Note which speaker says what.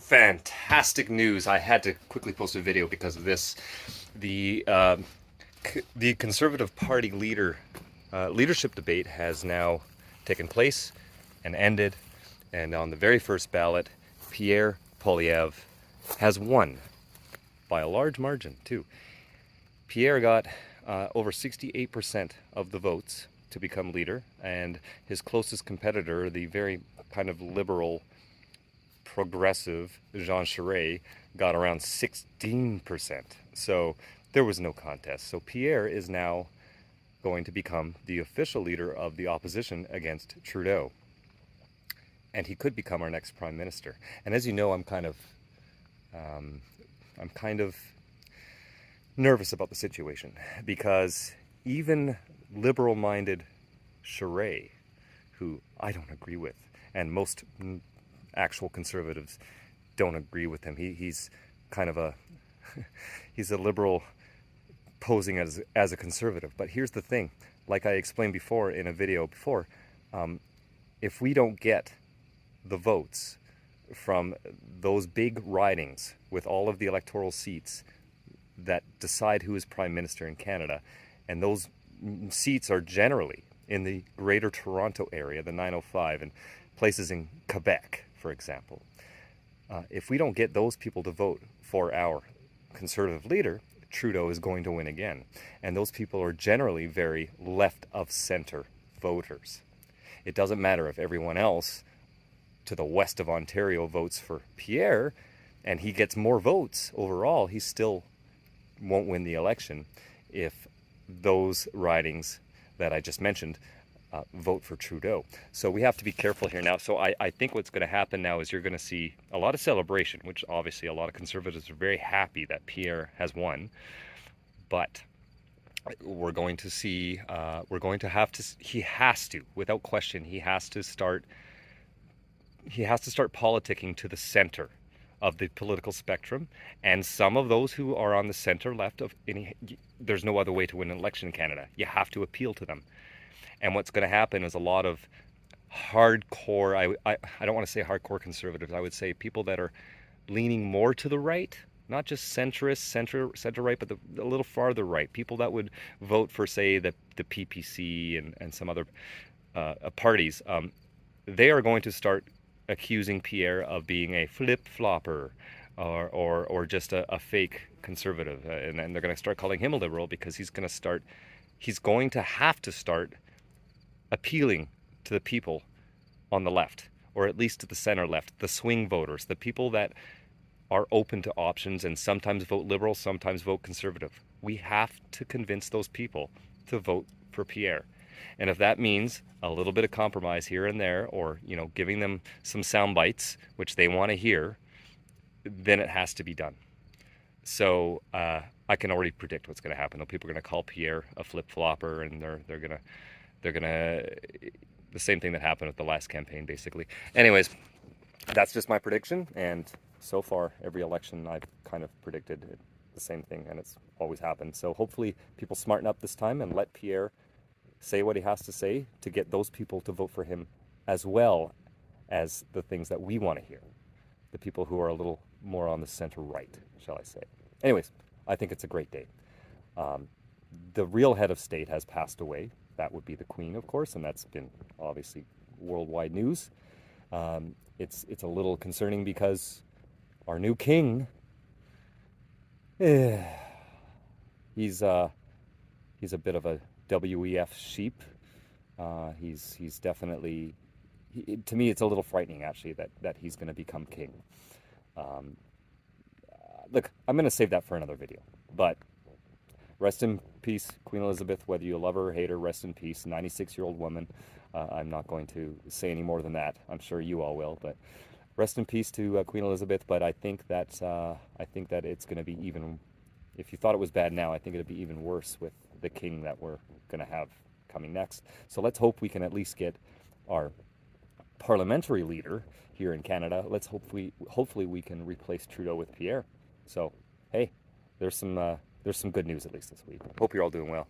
Speaker 1: Fantastic news. I had to quickly post a video because of this. The Conservative Party leadership debate has now taken place and ended, and on the very first ballot, Pierre Poillevre has won by a large margin too. Pierre got over 68% of the votes to become leader, and his closest competitor, the very kind of liberal, progressive Jean Charest, got around 16%. So there was no contest. So Pierre is now going to become the official leader of the opposition against Trudeau. And he could become our next prime minister. And as you know, I'm kind of nervous about the situation, because even liberal-minded Charest, who I don't agree with, and most actual conservatives don't agree with him. He's kind of a he's a liberal posing as a conservative. But here's the thing, like I explained before in a video before, if we don't get the votes from those big ridings with all of the electoral seats that decide who is prime minister in Canada, and those seats are generally in the Greater Toronto area, the 905, and places in Quebec, for example. If we don't get those people to vote for our conservative leader, Trudeau is going to win again. And those people are generally very left-of-center voters. It doesn't matter if everyone else to the west of Ontario votes for Pierre, and he gets more votes overall, he still won't win the election if those ridings that I just mentioned vote for Trudeau. So we have to be careful here now. So I think what's going to happen now is you're going to see a lot of celebration, which obviously a lot of conservatives are very happy that Pierre has won. But we're going to see, he has to, without question, he has to start politicking to the center of the political spectrum, and some of those who are on the center left of any, there's no other way to win an election in Canada. You have to appeal to them. And what's going to happen is a lot of hardcore, I don't want to say hardcore conservatives, I would say people that are leaning more to the right, not just centrist, center right, but a little farther right. People that would vote for, say, the PPC and some other parties. They are going to start accusing Pierre of being a flip-flopper or just a fake conservative. And they're going to start calling him a liberal because he's going to have to start appealing to the people on the left, or at least to the center left, the swing voters, the people that are open to options and sometimes vote liberal, sometimes vote conservative. We have to convince those people to vote for Pierre. And if that means a little bit of compromise here and there, or, you know, giving them some sound bites, which they want to hear, then it has to be done. So I can already predict what's going to happen. People are going to call Pierre a flip-flopper, and they're gonna the same thing that happened with the last campaign, basically. Anyways, that's just my prediction, and so far every election I've kind of predicted the same thing, and it's always happened. So hopefully people smarten up this time and let Pierre say what he has to say to get those people to vote for him, as well as the things that we want to hear, the people who are a little more on the center right, shall I say. Anyways, I think it's a great day. The real head of state has passed away. That would be the Queen, of course, and that's been obviously worldwide news. It's a little concerning because our new king, he's a bit of a WEF sheep. He's definitely, to me, it's a little frightening actually that he's going to become king. Look, I'm going to save that for another video, but rest in peace, Queen Elizabeth. Whether you love her or hate her, rest in peace. 96-year-old woman. I'm not going to say any more than that. I'm sure you all will, but rest in peace to Queen Elizabeth. But I think that it's going to be even. If you thought it was bad now, I think it'll be even worse with the king that we're going to have coming next. So let's hope we can at least get our parliamentary leader here in Canada. Let's hopefully we can replace Trudeau with Pierre. So hey, there's some good news at least this week. Hope you're all doing well.